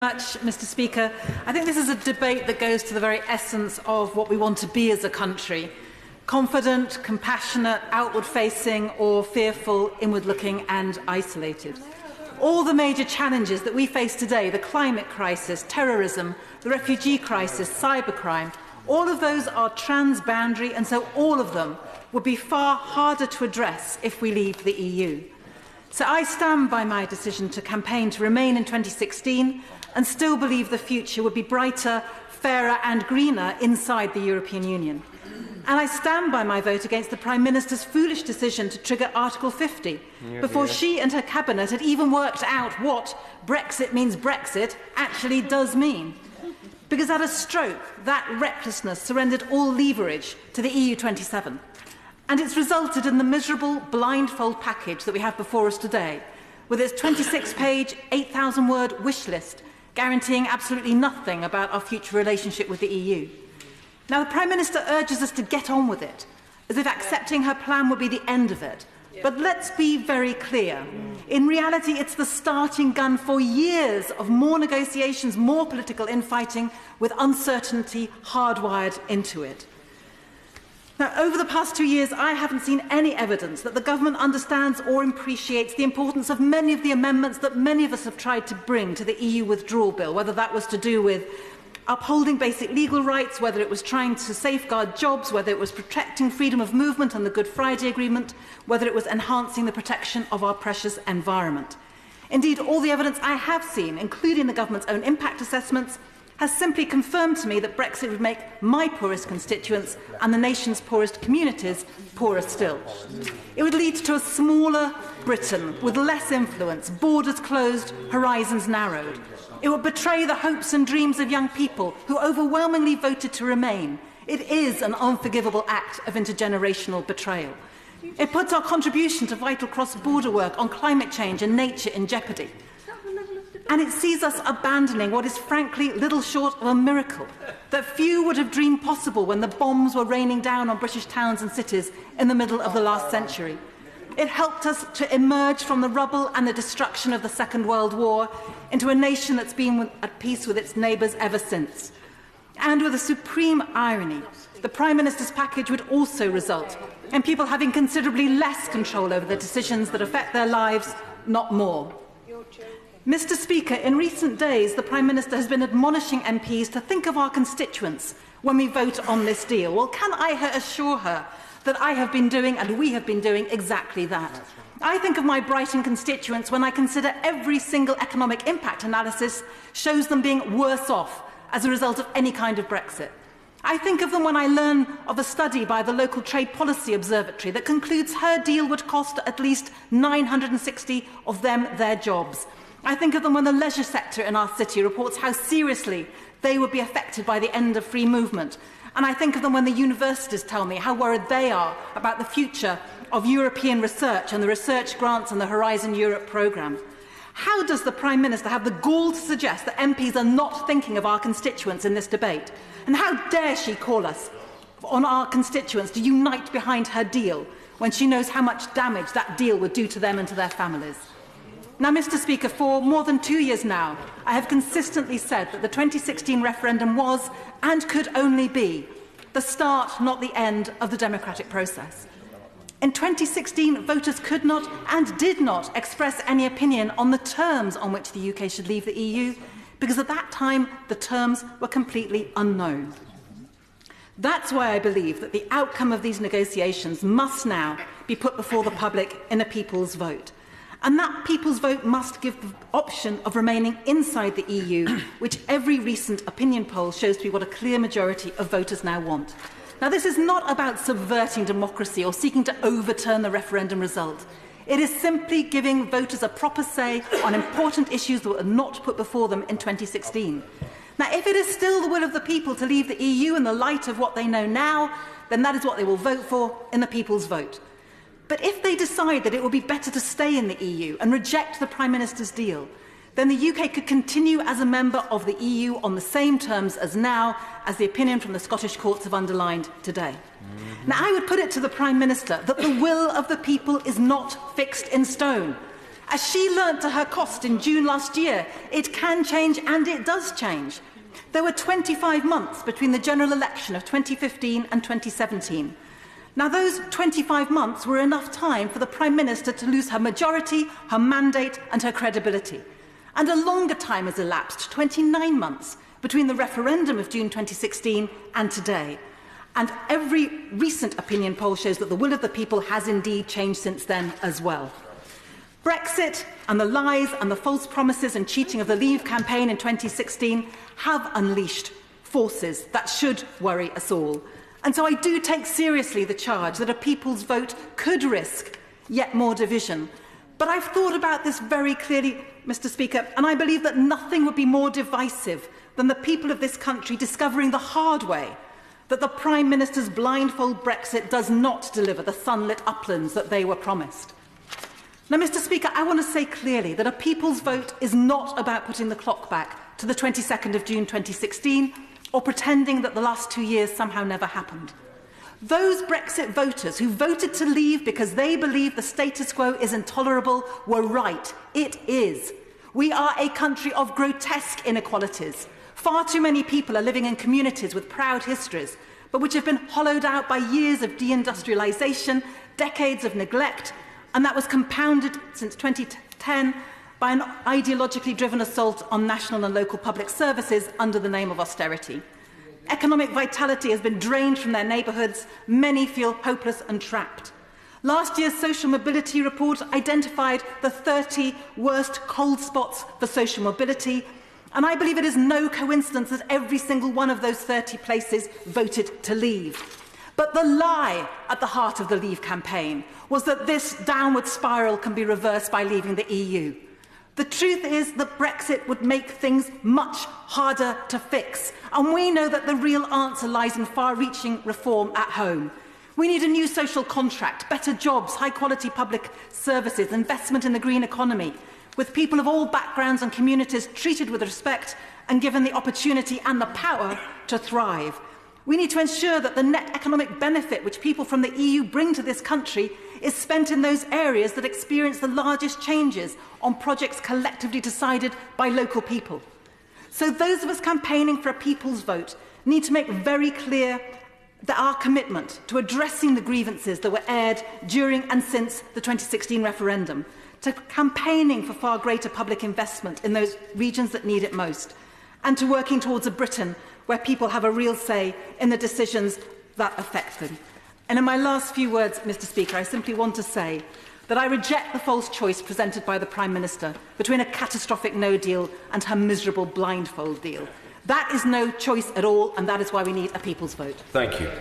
Mr. Speaker. I think this is a debate that goes to the very essence of what we want to be as a country: confident, compassionate, outward-facing, or fearful, inward-looking and isolated. All the major challenges that we face today, the climate crisis, terrorism, the refugee crisis, cybercrime, all of those are transboundary, and so all of them would be far harder to address if we leave the EU. So I stand by my decision to campaign to remain in 2016 and still believe the future would be brighter, fairer and greener inside the European Union. And I stand by my vote against the Prime Minister's foolish decision to trigger Article 50 before she and her cabinet had even worked out what Brexit means Brexit actually does mean. Because at a stroke, that recklessness surrendered all leverage to the EU 27. And it's resulted in the miserable blindfold package that we have before us today, with its 26-page, 8,000-word wish list guaranteeing absolutely nothing about our future relationship with the EU. Now, the Prime Minister urges us to get on with it, as if accepting her plan would be the end of it. But let's be very clear. In reality, it's the starting gun for years of more negotiations, more political infighting, with uncertainty hardwired into it. Now, over the past 2 years, I haven't seen any evidence that the government understands or appreciates the importance of many of the amendments that many of us have tried to bring to the EU withdrawal bill, whether that was to do with upholding basic legal rights, whether it was trying to safeguard jobs, whether it was protecting freedom of movement and the Good Friday Agreement, whether it was enhancing the protection of our precious environment. Indeed, all the evidence I have seen, including the government's own impact assessments, has simply confirmed to me that Brexit would make my poorest constituents and the nation's poorest communities poorer still. It would lead to a smaller Britain with less influence, borders closed, horizons narrowed. It would betray the hopes and dreams of young people who overwhelmingly voted to remain. It is an unforgivable act of intergenerational betrayal. It puts our contribution to vital cross-border work on climate change and nature in jeopardy. And it sees us abandoning what is frankly little short of a miracle that few would have dreamed possible when the bombs were raining down on British towns and cities in the middle of the last century. It helped us to emerge from the rubble and the destruction of the Second World War into a nation that's been at peace with its neighbours ever since. And with a supreme irony, the Prime Minister's package would also result in people having considerably less control over the decisions that affect their lives, not more. Mr. Speaker, in recent days, the Prime Minister has been admonishing MPs to think of our constituents when we vote on this deal. Well, can I assure her that I have been doing and we have been doing exactly that? I think of my Brighton constituents when I consider every single economic impact analysis shows them being worse off as a result of any kind of Brexit. I think of them when I learn of a study by the local Trade Policy Observatory that concludes her deal would cost at least 960 of them their jobs. I think of them when the leisure sector in our city reports how seriously they would be affected by the end of free movement. And I think of them when the universities tell me how worried they are about the future of European research and the research grants and the Horizon Europe programme. How does the Prime Minister have the gall to suggest that MPs are not thinking of our constituents in this debate? And how dare she call us on our constituents to unite behind her deal when she knows how much damage that deal would do to them and to their families? Now, Mr. Speaker, for more than 2 years now, I have consistently said that the 2016 referendum was and could only be the start, not the end, of the democratic process. In 2016, voters could not and did not express any opinion on the terms on which the UK should leave the EU, because at that time the terms were completely unknown. That's why I believe that the outcome of these negotiations must now be put before the public in a people's vote. And that people's vote must give the option of remaining inside the EU, which every recent opinion poll shows to be what a clear majority of voters now want. Now, this is not about subverting democracy or seeking to overturn the referendum result. It is simply giving voters a proper say on important issues that were not put before them in 2016. Now, if it is still the will of the people to leave the EU in the light of what they know now, then that is what they will vote for in the people's vote. But if they decide that it will be better to stay in the EU and reject the Prime Minister's deal, then the UK could continue as a member of the EU on the same terms as now, as the opinion from the Scottish courts have underlined today. Now, I would put it to the Prime Minister that the will of the people is not fixed in stone, As she learnt to her cost in June last year, it can change and it does change. There were 25 months between the general election of 2015 and 2017. Now, those 25 months were enough time for the Prime Minister to lose her majority, her mandate and her credibility. And a longer time has elapsed, 29 months, between the referendum of June 2016 and today. And every recent opinion poll shows that the will of the people has indeed changed since then as well. Brexit and the lies and the false promises and cheating of the Leave campaign in 2016 have unleashed forces that should worry us all. And so I do take seriously the charge that a people's vote could risk yet more division. But I've thought about this very clearly, Mr. Speaker, and I believe that nothing would be more divisive than the people of this country discovering the hard way that the Prime Minister's blindfold Brexit does not deliver the sunlit uplands that they were promised. Now, Mr. Speaker, I want to say clearly that a people's vote is not about putting the clock back to the 22nd of June 2016 or pretending that the last 2 years somehow never happened. Those Brexit voters who voted to leave because they believe the status quo is intolerable were right. It is. We are a country of grotesque inequalities. Far too many people are living in communities with proud histories, but which have been hollowed out by years of deindustrialisation, decades of neglect, and that was compounded since 2010 by an ideologically driven assault on national and local public services under the name of austerity. Economic vitality has been drained from their neighbourhoods. Many feel hopeless and trapped. Last year's social mobility report identified the 30 worst cold spots for social mobility, and I believe it is no coincidence that every single one of those 30 places voted to leave. But the lie at the heart of the Leave campaign was that this downward spiral can be reversed by leaving the EU. The truth is that Brexit would make things much harder to fix, and we know that the real answer lies in far-reaching reform at home. We need a new social contract, better jobs, high-quality public services, investment in the green economy, with people of all backgrounds and communities treated with respect and given the opportunity and the power to thrive. We need to ensure that the net economic benefit which people from the EU bring to this country is spent in those areas that experience the largest changes on projects collectively decided by local people. So those of us campaigning for a people's vote need to make very clear that our commitment to addressing the grievances that were aired during and since the 2016 referendum, to campaigning for far greater public investment in those regions that need it most, and to working towards a Britain where people have a real say in the decisions that affect them. And in my last few words, Mr. Speaker, I simply want to say that I reject the false choice presented by the Prime Minister between a catastrophic no deal and her miserable blindfold deal. That is no choice at all, and that is why we need a people's vote. Thank you.